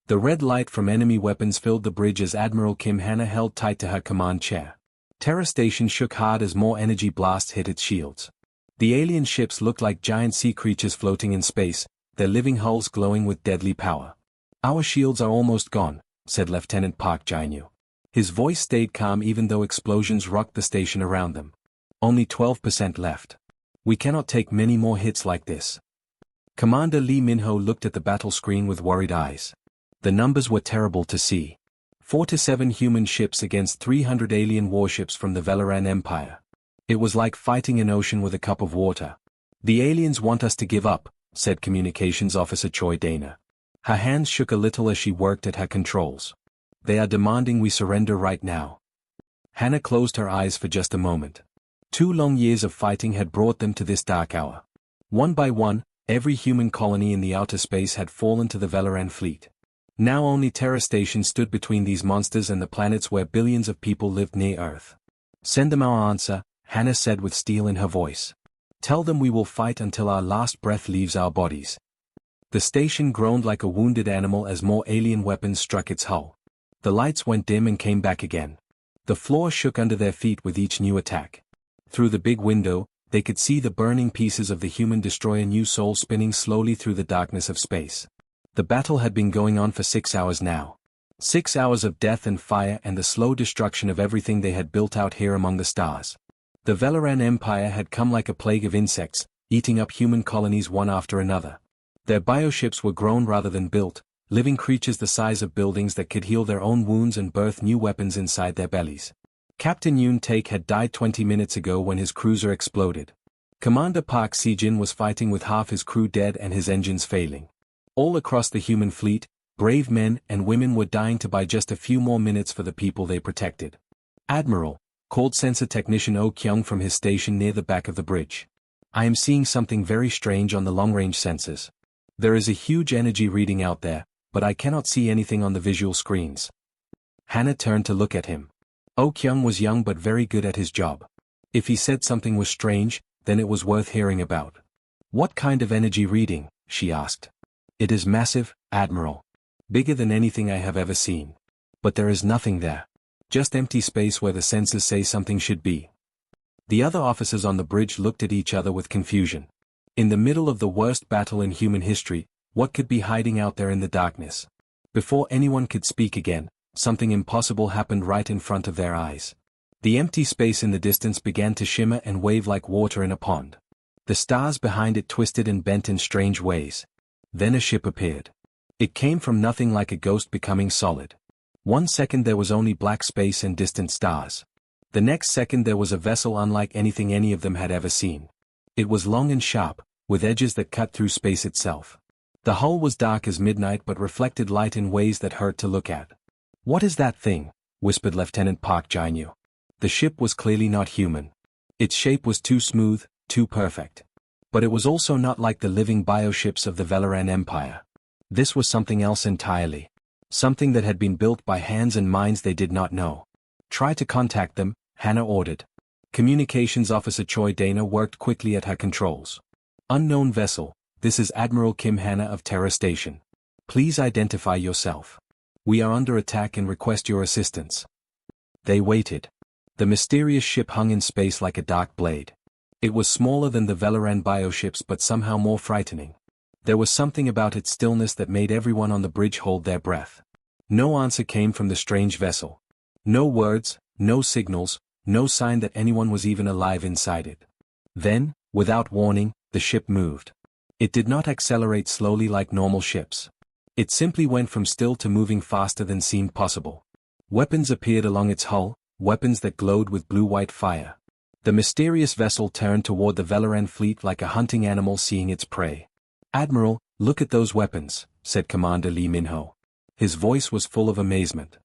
The red light from enemy weapons filled the bridge as Admiral Kim Hannah held tight to her command chair. Terra Station shook hard as more energy blasts hit its shields. The alien ships looked like giant sea creatures floating in space, their living hulls glowing with deadly power. "Our shields are almost gone," said Lieutenant Park Jae-nyu. His voice stayed calm even though explosions rocked the station around them. "Only 12% left. We cannot take many more hits like this." Commander Lee Min-ho looked at the battle screen with worried eyes. The numbers were terrible to see. 4 to 7 human ships against 300 alien warships from the Velaran Empire. It was like fighting an ocean with a cup of water. "The aliens want us to give up," said Communications Officer Choi Dana. Her hands shook a little as she worked at her controls. "They are demanding we surrender right now." Hannah closed her eyes for just a moment. 2 long years of fighting had brought them to this dark hour. One by one, every human colony in the outer space had fallen to the Velaran fleet. Now only Terra Station stood between these monsters and the planets where billions of people lived near Earth. "Send them our answer," Hannah said with steel in her voice. "Tell them we will fight until our last breath leaves our bodies." The station groaned like a wounded animal as more alien weapons struck its hull. The lights went dim and came back again. The floor shook under their feet with each new attack. Through the big window, they could see the burning pieces of the human destroyer New Soul spinning slowly through the darkness of space. The battle had been going on for 6 hours now. 6 hours of death and fire and the slow destruction of everything they had built out here among the stars. The Velaran Empire had come like a plague of insects, eating up human colonies one after another. Their bioships were grown rather than built, living creatures the size of buildings that could heal their own wounds and birth new weapons inside their bellies. Captain Yoon Taek had died 20 minutes ago when his cruiser exploded. Commander Park Si-jin was fighting with half his crew dead and his engines failing. All across the human fleet, brave men and women were dying to buy just a few more minutes for the people they protected. "Admiral," called sensor technician Oh Kyung from his station near the back of the bridge. "I am seeing something very strange on the long-range sensors. There is a huge energy reading out there, but I cannot see anything on the visual screens." Hannah turned to look at him. Oh Kyung was young but very good at his job. If he said something was strange, then it was worth hearing about. "What kind of energy reading?" she asked. "It is massive, Admiral. Bigger than anything I have ever seen. But there is nothing there. Just empty space where the sensors say something should be." The other officers on the bridge looked at each other with confusion. In the middle of the worst battle in human history, what could be hiding out there in the darkness? Before anyone could speak again, something impossible happened right in front of their eyes. The empty space in the distance began to shimmer and wave like water in a pond. The stars behind it twisted and bent in strange ways. Then a ship appeared. It came from nothing like a ghost becoming solid. 1 second there was only black space and distant stars. The next second there was a vessel unlike anything any of them had ever seen. It was long and sharp, with edges that cut through space itself. The hull was dark as midnight but reflected light in ways that hurt to look at. "What is that thing?" whispered Lieutenant Park Jae-nyu. The ship was clearly not human. Its shape was too smooth, too perfect. But it was also not like the living bioships of the Velaran Empire. This was something else entirely. Something that had been built by hands and minds they did not know. "Try to contact them," Hannah ordered. Communications Officer Choi Dana worked quickly at her controls. "Unknown vessel, this is Admiral Kim Hannah of Terra Station. Please identify yourself. We are under attack and request your assistance." They waited. The mysterious ship hung in space like a dark blade. It was smaller than the Velaran bioships but somehow more frightening. There was something about its stillness that made everyone on the bridge hold their breath. No answer came from the strange vessel. No words, no signals, no sign that anyone was even alive inside it. Then, without warning, the ship moved. It did not accelerate slowly like normal ships. It simply went from still to moving faster than seemed possible. Weapons appeared along its hull, weapons that glowed with blue-white fire. The mysterious vessel turned toward the Velaran fleet like a hunting animal seeing its prey. "Admiral, look at those weapons," said Commander Lee Min-ho. His voice was full of amazement.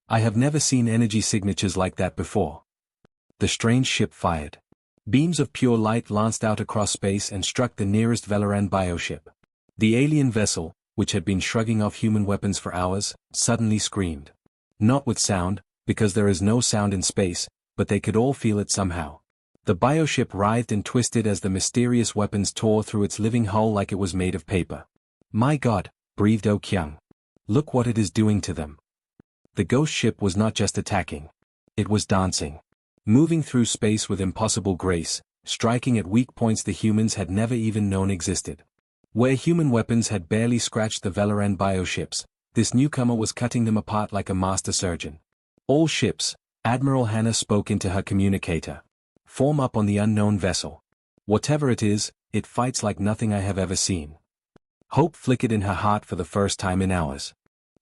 "I have never seen energy signatures like that before." The strange ship fired. Beams of pure light lanced out across space and struck the nearest Velaran bioship. The alien vessel, which had been shrugging off human weapons for hours, suddenly screamed. Not with sound, because there is no sound in space, but they could all feel it somehow. The bioship writhed and twisted as the mysterious weapons tore through its living hull like it was made of paper. "My God," breathed Oh Kyung. Look what it is doing to them. The ghost ship was not just attacking. It was dancing. Moving through space with impossible grace, striking at weak points the humans had never even known existed. Where human weapons had barely scratched the Valoran bioships, this newcomer was cutting them apart like a master surgeon. All ships, Admiral Hannah spoke into her communicator. Form up on the unknown vessel. Whatever it is, it fights like nothing I have ever seen. Hope flickered in her heart for the first time in hours.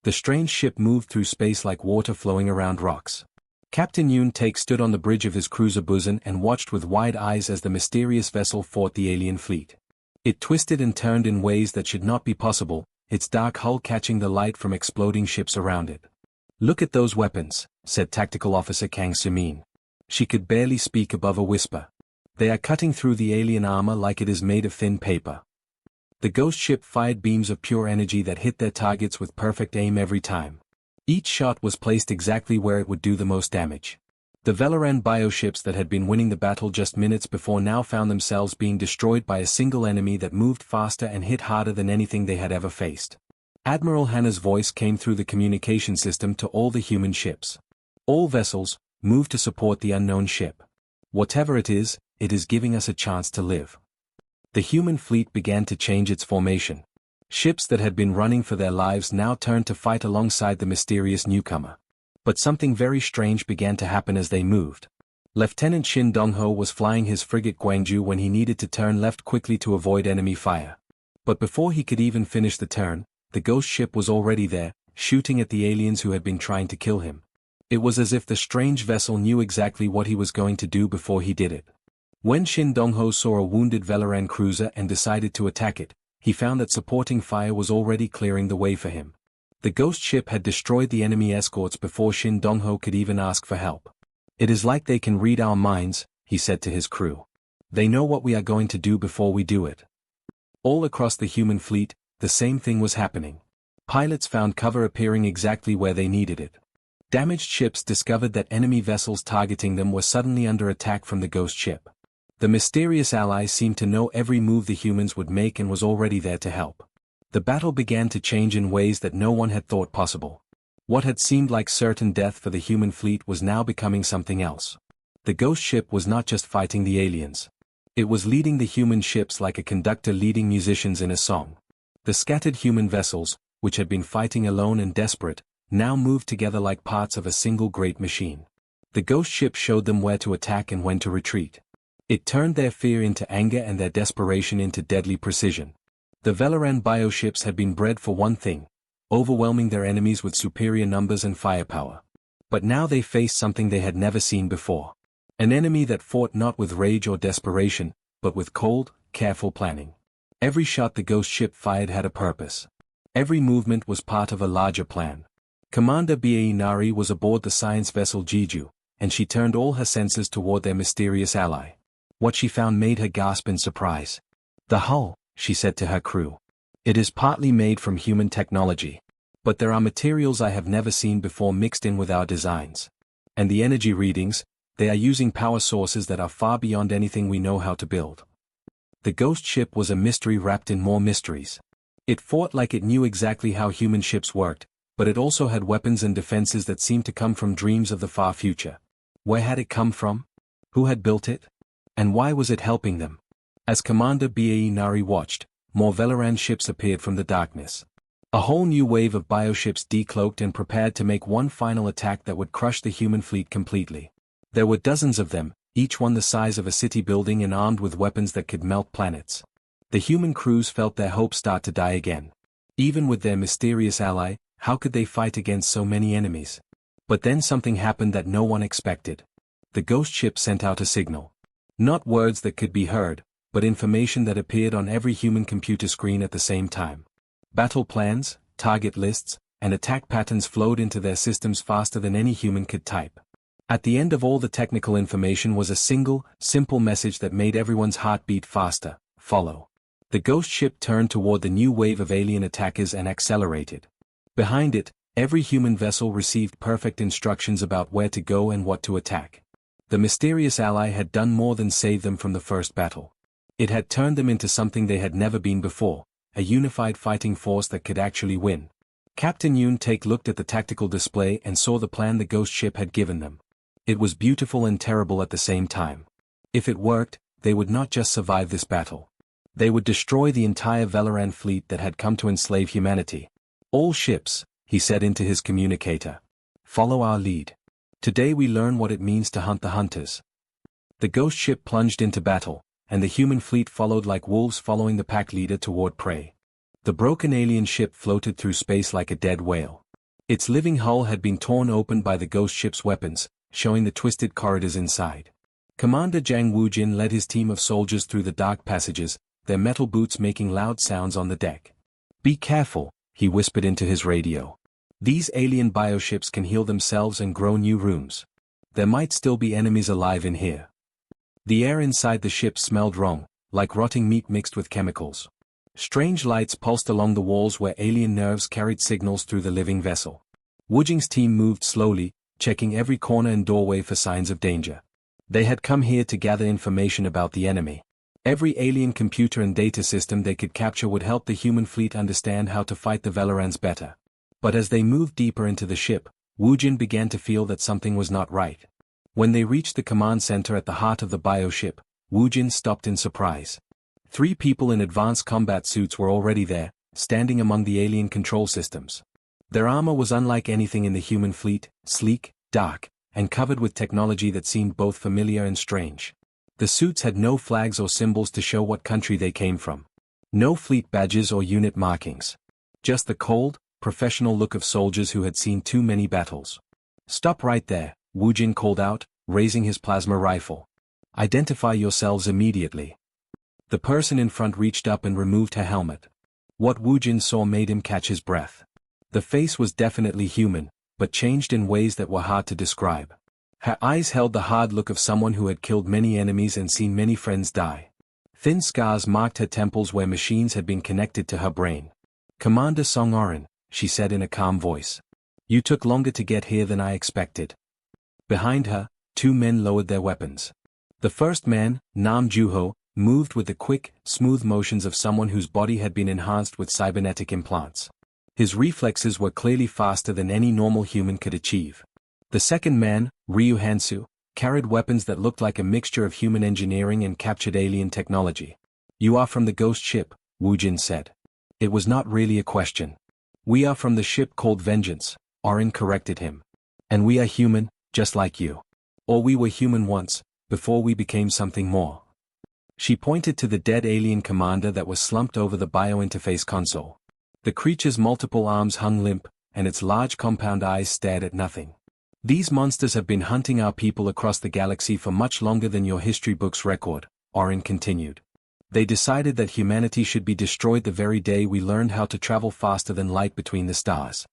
The strange ship moved through space like water flowing around rocks. Captain Yoon Take stood on the bridge of his cruiser Busan and watched with wide eyes as the mysterious vessel fought the alien fleet. It twisted and turned in ways that should not be possible, its dark hull catching the light from exploding ships around it. "Look at those weapons," said Tactical Officer Kang Sumin. She could barely speak above a whisper. "They are cutting through the alien armor like it is made of thin paper." The ghost ship fired beams of pure energy that hit their targets with perfect aim every time. Each shot was placed exactly where it would do the most damage. The Valoran bioships that had been winning the battle just minutes before now found themselves being destroyed by a single enemy that moved faster and hit harder than anything they had ever faced. Admiral Hannah's voice came through the communication system to all the human ships. "All vessels, move to support the unknown ship. Whatever it is giving us a chance to live." The human fleet began to change its formation. Ships that had been running for their lives now turned to fight alongside the mysterious newcomer. But something very strange began to happen as they moved. Lieutenant Shin Dong-ho was flying his frigate Gwangju when he needed to turn left quickly to avoid enemy fire. But before he could even finish the turn, the ghost ship was already there, shooting at the aliens who had been trying to kill him. It was as if the strange vessel knew exactly what he was going to do before he did it. When Shin Dong-ho saw a wounded Valoran cruiser and decided to attack it, he found that supporting fire was already clearing the way for him. The ghost ship had destroyed the enemy escorts before Shin Dong-ho could even ask for help. "It is like they can read our minds," he said to his crew. "They know what we are going to do before we do it." All across the human fleet, the same thing was happening. Pilots found cover appearing exactly where they needed it. Damaged ships discovered that enemy vessels targeting them were suddenly under attack from the ghost ship. The mysterious ally seemed to know every move the humans would make and was already there to help. The battle began to change in ways that no one had thought possible. What had seemed like certain death for the human fleet was now becoming something else. The ghost ship was not just fighting the aliens. It was leading the human ships like a conductor leading musicians in a song. The scattered human vessels, which had been fighting alone and desperate, now moved together like parts of a single great machine. The ghost ship showed them where to attack and when to retreat. It turned their fear into anger and their desperation into deadly precision. The Valoran bioships had been bred for one thing: overwhelming their enemies with superior numbers and firepower. But now they faced something they had never seen before. An enemy that fought not with rage or desperation, but with cold, careful planning. Every shot the ghost ship fired had a purpose. Every movement was part of a larger plan. Commander Bae Nari was aboard the science vessel Jeju, and she turned all her senses toward their mysterious ally. What she found made her gasp in surprise. "The hull," she said to her crew. "It is partly made from human technology. But there are materials I have never seen before mixed in with our designs. And the energy readings, they are using power sources that are far beyond anything we know how to build." The ghost ship was a mystery wrapped in more mysteries. It fought like it knew exactly how human ships worked, but it also had weapons and defenses that seemed to come from dreams of the far future. Where had it come from? Who had built it? And why was it helping them? As Commander Bae Nari watched, more Valoran ships appeared from the darkness. A whole new wave of bioships decloaked and prepared to make one final attack that would crush the human fleet completely. There were dozens of them, each one the size of a city building and armed with weapons that could melt planets. The human crews felt their hopes start to die again. Even with their mysterious ally, how could they fight against so many enemies? But then something happened that no one expected. The ghost ship sent out a signal. Not words that could be heard, but information that appeared on every human computer screen at the same time. Battle plans, target lists, and attack patterns flowed into their systems faster than any human could type. At the end of all the technical information was a single, simple message that made everyone's heart beat faster: follow. The ghost ship turned toward the new wave of alien attackers and accelerated. Behind it, every human vessel received perfect instructions about where to go and what to attack. The mysterious ally had done more than save them from the first battle. It had turned them into something they had never been before, a unified fighting force that could actually win. Captain Yoon Take looked at the tactical display and saw the plan the ghost ship had given them. It was beautiful and terrible at the same time. If it worked, they would not just survive this battle. They would destroy the entire Valoran fleet that had come to enslave humanity. All ships, he said into his communicator. Follow our lead. Today we learn what it means to hunt the hunters. The ghost ship plunged into battle, and the human fleet followed like wolves following the pack leader toward prey. The broken alien ship floated through space like a dead whale. Its living hull had been torn open by the ghost ship's weapons, showing the twisted corridors inside. Commander Zhang Wujin led his team of soldiers through the dark passages, their metal boots making loud sounds on the deck. Be careful, he whispered into his radio. These alien bioships can heal themselves and grow new rooms. There might still be enemies alive in here. The air inside the ship smelled wrong, like rotting meat mixed with chemicals. Strange lights pulsed along the walls where alien nerves carried signals through the living vessel. Wujing's team moved slowly, checking every corner and doorway for signs of danger. They had come here to gather information about the enemy. Every alien computer and data system they could capture would help the human fleet understand how to fight the Valorans better. But as they moved deeper into the ship, Wujin began to feel that something was not right. When they reached the command center at the heart of the bioship, Wujin stopped in surprise. 3 people in advanced combat suits were already there, standing among the alien control systems. Their armor was unlike anything in the human fleet, sleek, dark, and covered with technology that seemed both familiar and strange. The suits had no flags or symbols to show what country they came from. No fleet badges or unit markings. Just the cold, professional look of soldiers who had seen too many battles. Stop right there, Wujin called out, raising his plasma rifle. Identify yourselves immediately. The person in front reached up and removed her helmet. What Wujin saw made him catch his breath. The face was definitely human, but changed in ways that were hard to describe. Her eyes held the hard look of someone who had killed many enemies and seen many friends die. Thin scars marked her temples where machines had been connected to her brain. Commander Song Oren, she said in a calm voice. You took longer to get here than I expected. Behind her, 2 men lowered their weapons. The first man, Nam Juho, moved with the quick, smooth motions of someone whose body had been enhanced with cybernetic implants. His reflexes were clearly faster than any normal human could achieve. The second man, Ryu Hansu, carried weapons that looked like a mixture of human engineering and captured alien technology. You are from the ghost ship, Wujin said. It was not really a question. We are from the ship called Vengeance, Orin corrected him. And we are human, just like you. Or we were human once, before we became something more. She pointed to the dead alien commander that was slumped over the biointerface console. The creature's multiple arms hung limp, and its large compound eyes stared at nothing. These monsters have been hunting our people across the galaxy for much longer than your history books record, Orin continued. They decided that humanity should be destroyed the very day we learned how to travel faster than light between the stars.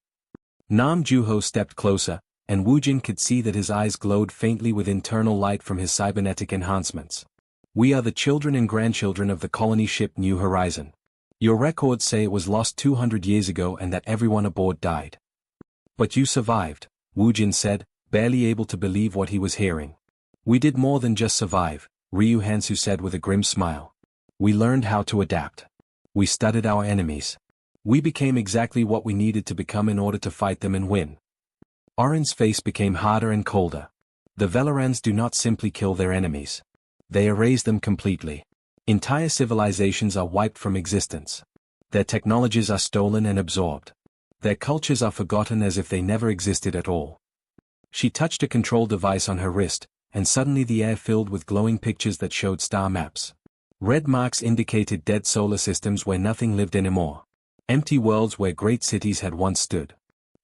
Nam Juho stepped closer, and Wujin could see that his eyes glowed faintly with internal light from his cybernetic enhancements. We are the children and grandchildren of the colony ship New Horizon. Your records say it was lost 200 years ago and that everyone aboard died. But you survived, Wujin said, barely able to believe what he was hearing. We did more than just survive, Ryu Hansu said with a grim smile. We learned how to adapt. We studied our enemies. We became exactly what we needed to become in order to fight them and win. Orin's face became harder and colder. The Velorans do not simply kill their enemies. They erase them completely. Entire civilizations are wiped from existence. Their technologies are stolen and absorbed. Their cultures are forgotten as if they never existed at all. She touched a control device on her wrist, and suddenly the air filled with glowing pictures that showed star maps. Red marks indicated dead solar systems where nothing lived anymore. Empty worlds where great cities had once stood.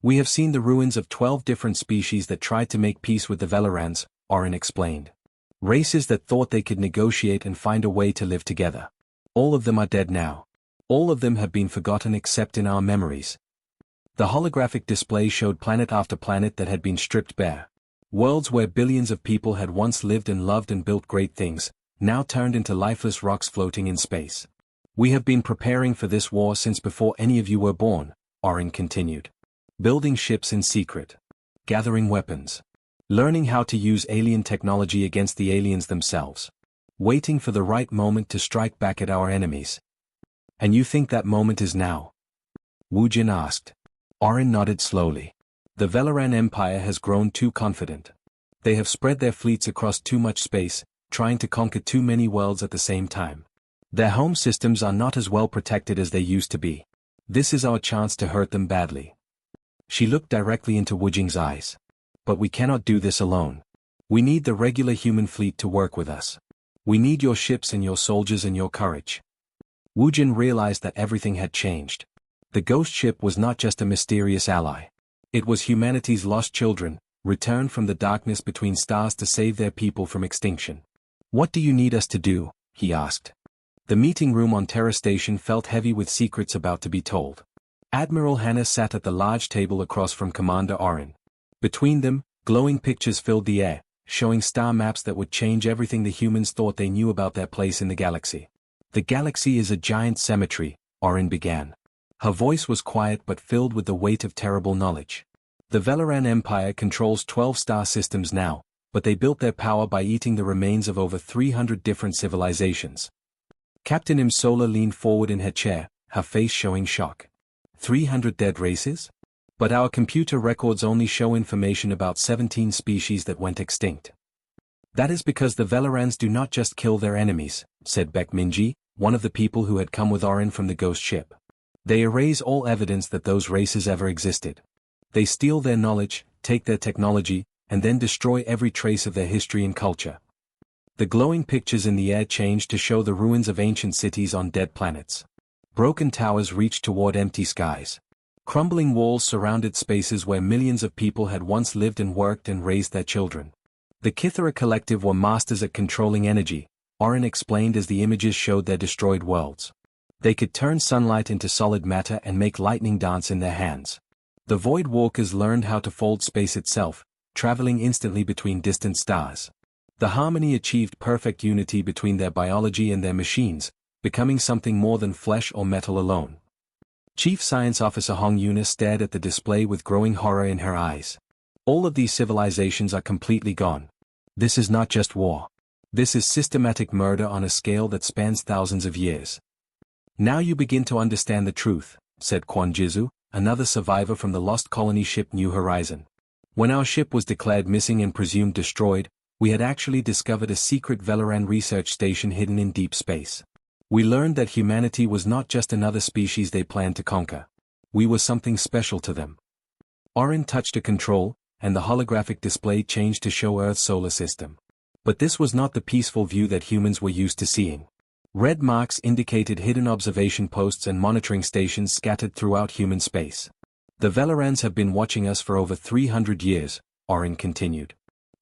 We have seen the ruins of 12 different species that tried to make peace with the Velorans, Orin explained. Races that thought they could negotiate and find a way to live together. All of them are dead now. All of them have been forgotten except in our memories. The holographic display showed planet after planet that had been stripped bare. Worlds where billions of people had once lived and loved and built great things, now turned into lifeless rocks floating in space. We have been preparing for this war since before any of you were born, Orin continued. Building ships in secret. Gathering weapons. Learning how to use alien technology against the aliens themselves. Waiting for the right moment to strike back at our enemies. And you think that moment is now? Wujin asked. Orin nodded slowly. The Velaran Empire has grown too confident. They have spread their fleets across too much space, trying to conquer too many worlds at the same time. Their home systems are not as well protected as they used to be. This is our chance to hurt them badly. She looked directly into Wujing's eyes. But we cannot do this alone. We need the regular human fleet to work with us. We need your ships and your soldiers and your courage. Wujin realized that everything had changed. The ghost ship was not just a mysterious ally. It was humanity's lost children, returned from the darkness between stars to save their people from extinction. What do you need us to do? He asked. The meeting room on Terra Station felt heavy with secrets about to be told. Admiral Hannah sat at the large table across from Commander Orin. Between them, glowing pictures filled the air, showing star maps that would change everything the humans thought they knew about their place in the galaxy. The galaxy is a giant cemetery, Orin began. Her voice was quiet but filled with the weight of terrible knowledge. The Velaran Empire controls 12 star systems now, but they built their power by eating the remains of over 300 different civilizations. Captain Imsola leaned forward in her chair, her face showing shock. 300 dead races? But our computer records only show information about 17 species that went extinct. That is because the Velarans do not just kill their enemies, said Bekminji, one of the people who had come with Orin from the ghost ship. They erase all evidence that those races ever existed. They steal their knowledge, take their technology, and then destroy every trace of their history and culture. The glowing pictures in the air changed to show the ruins of ancient cities on dead planets. Broken towers reached toward empty skies. Crumbling walls surrounded spaces where millions of people had once lived and worked and raised their children. The Kithara Collective were masters at controlling energy, Orin explained as the images showed their destroyed worlds. They could turn sunlight into solid matter and make lightning dance in their hands. The Void Walkers learned how to fold space itself, traveling instantly between distant stars. The Harmony achieved perfect unity between their biology and their machines, becoming something more than flesh or metal alone. Chief Science Officer Hong Yuna stared at the display with growing horror in her eyes. All of these civilizations are completely gone. This is not just war. This is systematic murder on a scale that spans thousands of years. Now you begin to understand the truth, said Quan Jizu, another survivor from the lost colony ship New Horizon. When our ship was declared missing and presumed destroyed, we had actually discovered a secret Velaran research station hidden in deep space. We learned that humanity was not just another species they planned to conquer. We were something special to them. Orin touched a control, and the holographic display changed to show Earth's solar system. But this was not the peaceful view that humans were used to seeing. Red marks indicated hidden observation posts and monitoring stations scattered throughout human space. The Velarans have been watching us for over 300 years, Orin continued.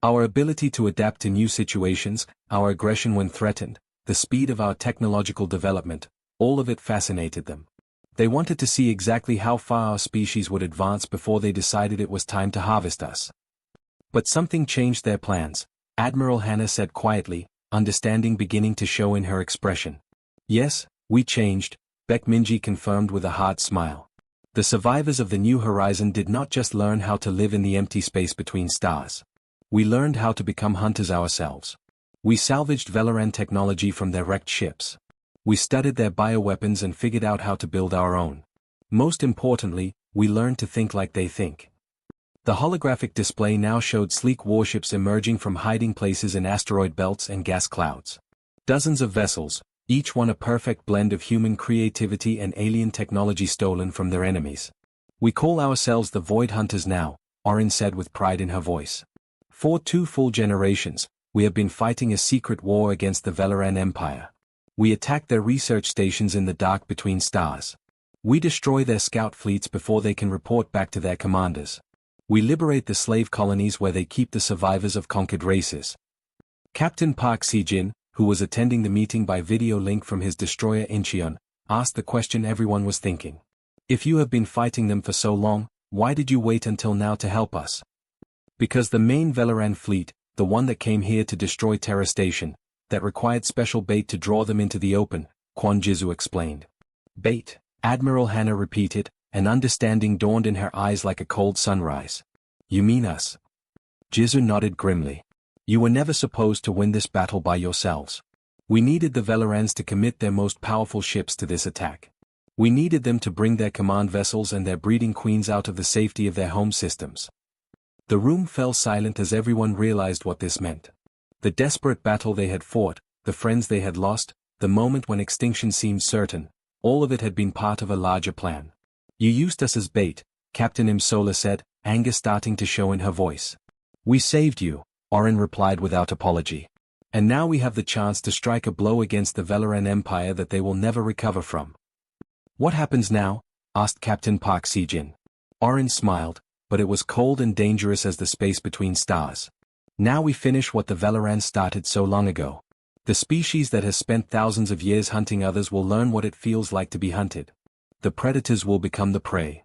Our ability to adapt to new situations, our aggression when threatened, the speed of our technological development, all of it fascinated them. They wanted to see exactly how far our species would advance before they decided it was time to harvest us. But something changed their plans, Admiral Hannah said quietly, understanding beginning to show in her expression. Yes, we changed, Bekminji confirmed with a hard smile. The survivors of the New Horizon did not just learn how to live in the empty space between stars. We learned how to become hunters ourselves. We salvaged Velaran technology from their wrecked ships. We studied their bioweapons and figured out how to build our own. Most importantly, we learned to think like they think. The holographic display now showed sleek warships emerging from hiding places in asteroid belts and gas clouds. Dozens of vessels, each one a perfect blend of human creativity and alien technology stolen from their enemies. We call ourselves the Void Hunters now, Orin said with pride in her voice. For 2 full generations, we have been fighting a secret war against the Velaran Empire. We attack their research stations in the dark between stars. We destroy their scout fleets before they can report back to their commanders. We liberate the slave colonies where they keep the survivors of conquered races. Captain Park Sejin, who was attending the meeting by video link from his destroyer Incheon, asked the question everyone was thinking. If you have been fighting them for so long, why did you wait until now to help us? Because the main Velaran fleet, the one that came here to destroy Terra Station, that required special bait to draw them into the open, Quan Jizu explained. Bait, Admiral Hannah repeated, and understanding dawned in her eyes like a cold sunrise. You mean us? Jizu nodded grimly. You were never supposed to win this battle by yourselves. We needed the Velarans to commit their most powerful ships to this attack. We needed them to bring their command vessels and their breeding queens out of the safety of their home systems. The room fell silent as everyone realized what this meant. The desperate battle they had fought, the friends they had lost, the moment when extinction seemed certain, all of it had been part of a larger plan. You used us as bait, Captain Imsola said, anger starting to show in her voice. We saved you, Orin replied without apology. And now we have the chance to strike a blow against the Valoran Empire that they will never recover from. What happens now? Asked Captain Park Sejin. Orin smiled, but it was cold and dangerous as the space between stars. Now we finish what the Valoran started so long ago. The species that has spent thousands of years hunting others will learn what it feels like to be hunted. The predators will become the prey.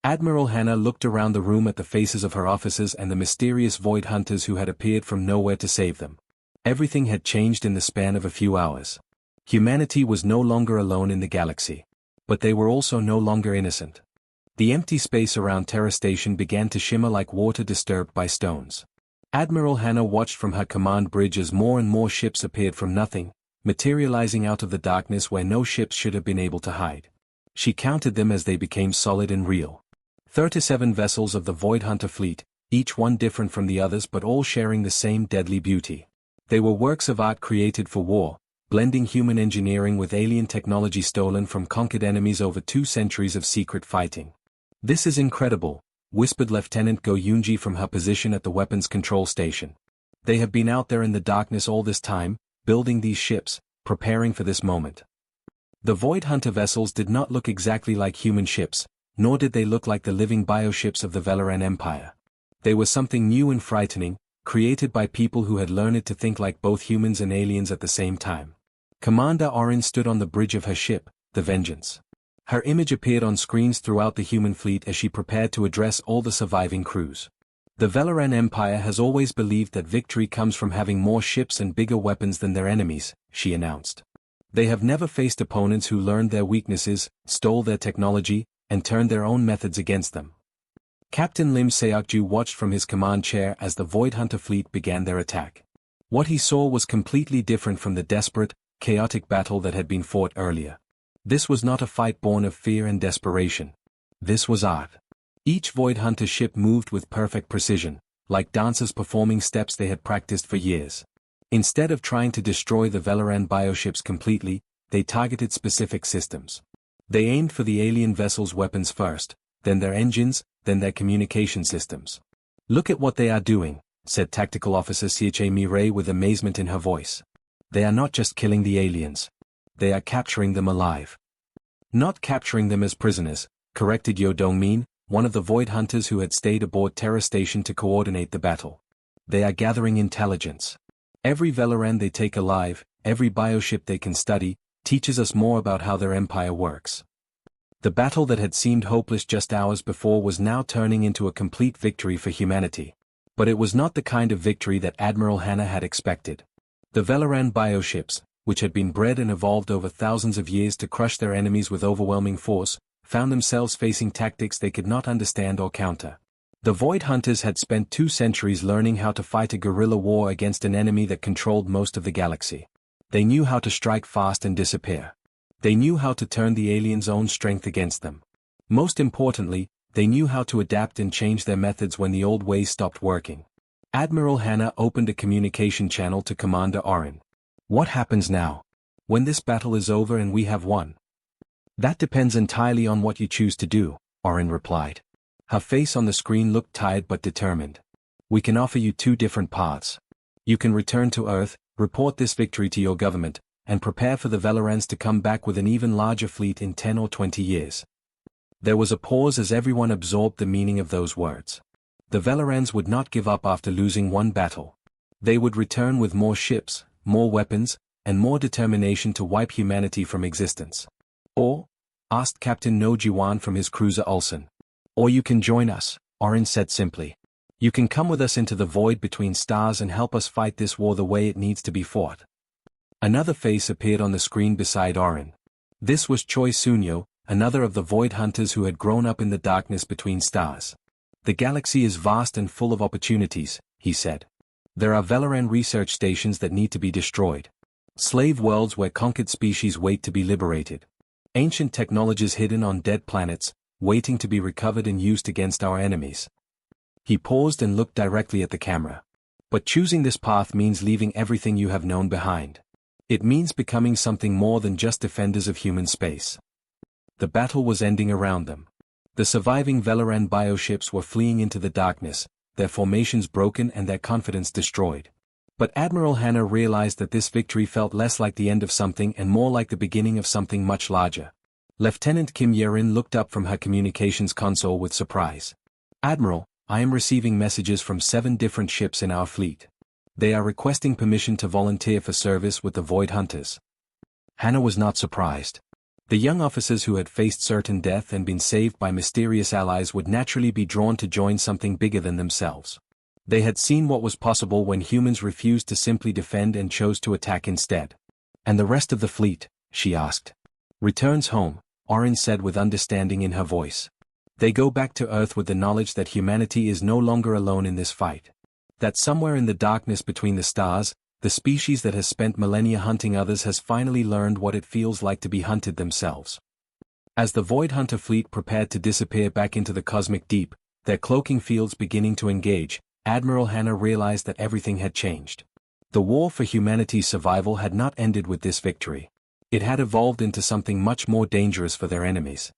Admiral Hannah looked around the room at the faces of her officers and the mysterious void hunters who had appeared from nowhere to save them. Everything had changed in the span of a few hours. Humanity was no longer alone in the galaxy. But they were also no longer innocent. The empty space around Terra Station began to shimmer like water disturbed by stones. Admiral Hannah watched from her command bridge as more and more ships appeared from nothing, materializing out of the darkness where no ships should have been able to hide. She counted them as they became solid and real. 37 vessels of the Void Hunter fleet, each one different from the others but all sharing the same deadly beauty. They were works of art created for war, blending human engineering with alien technology stolen from conquered enemies over 2 centuries of secret fighting. This is incredible, whispered Lieutenant Go Yunji from her position at the weapons control station. They have been out there in the darkness all this time, building these ships, preparing for this moment. The Void Hunter vessels did not look exactly like human ships, nor did they look like the living bioships of the Valoran Empire. They were something new and frightening, created by people who had learned to think like both humans and aliens at the same time. Commander Orin stood on the bridge of her ship, the Vengeance. Her image appeared on screens throughout the human fleet as she prepared to address all the surviving crews. The Valoran Empire has always believed that victory comes from having more ships and bigger weapons than their enemies, she announced. They have never faced opponents who learned their weaknesses, stole their technology, and turned their own methods against them. Captain Lim Seokju watched from his command chair as the Void Hunter fleet began their attack. What he saw was completely different from the desperate, chaotic battle that had been fought earlier. This was not a fight born of fear and desperation. This was art. Each Void Hunter ship moved with perfect precision, like dancers performing steps they had practiced for years. Instead of trying to destroy the Valoran bioships completely, they targeted specific systems. They aimed for the alien vessels' weapons first, then their engines, then their communication systems. Look at what they are doing, said Tactical Officer Chie Mirai with amazement in her voice. They are not just killing the aliens. They are capturing them alive. Not capturing them as prisoners, corrected Yo Dongmin, one of the Void Hunters who had stayed aboard Terra Station to coordinate the battle. They are gathering intelligence. Every Valoran they take alive, every bioship they can study, teaches us more about how their empire works. The battle that had seemed hopeless just hours before was now turning into a complete victory for humanity. But it was not the kind of victory that Admiral Hannah had expected. The Valoran bioships, which had been bred and evolved over thousands of years to crush their enemies with overwhelming force, found themselves facing tactics they could not understand or counter. The Void Hunters had spent 2 centuries learning how to fight a guerrilla war against an enemy that controlled most of the galaxy. They knew how to strike fast and disappear. They knew how to turn the aliens' own strength against them. Most importantly, they knew how to adapt and change their methods when the old ways stopped working. Admiral Hannah opened a communication channel to Commander Orin. What happens now? When this battle is over and we have won? That depends entirely on what you choose to do, Orin replied. Her face on the screen looked tired but determined. We can offer you 2 different paths. You can return to Earth, report this victory to your government, and prepare for the Valorans to come back with an even larger fleet in 10 or 20 years. There was a pause as everyone absorbed the meaning of those words. The Valorans would not give up after losing one battle. They would return with more ships, more weapons, and more determination to wipe humanity from existence. Or? Asked Captain No Jiwan from his cruiser Ulsan. Or you can join us, Orin said simply. You can come with us into the void between stars and help us fight this war the way it needs to be fought. Another face appeared on the screen beside Orin. This was Choi Sunyo, another of the Void Hunters who had grown up in the darkness between stars. The galaxy is vast and full of opportunities, he said. There are Valoran research stations that need to be destroyed. Slave worlds where conquered species wait to be liberated. Ancient technologies hidden on dead planets, waiting to be recovered and used against our enemies. He paused and looked directly at the camera. But choosing this path means leaving everything you have known behind. It means becoming something more than just defenders of human space. The battle was ending around them. The surviving Velaran bioships were fleeing into the darkness, their formations broken and their confidence destroyed. But Admiral Hannah realized that this victory felt less like the end of something and more like the beginning of something much larger. Lieutenant Kim Yerin looked up from her communications console with surprise. "Admiral, I am receiving messages from 7 different ships in our fleet. They are requesting permission to volunteer for service with the Void Hunters." Hannah was not surprised. The young officers who had faced certain death and been saved by mysterious allies would naturally be drawn to join something bigger than themselves. They had seen what was possible when humans refused to simply defend and chose to attack instead. "And the rest of the fleet?" she asked. "Returns home," Orin said with understanding in her voice. "They go back to Earth with the knowledge that humanity is no longer alone in this fight. That somewhere in the darkness between the stars, the species that has spent millennia hunting others has finally learned what it feels like to be hunted themselves." As the Void Hunter fleet prepared to disappear back into the cosmic deep, their cloaking fields beginning to engage, Admiral Hannah realized that everything had changed. The war for humanity's survival had not ended with this victory. It had evolved into something much more dangerous for their enemies.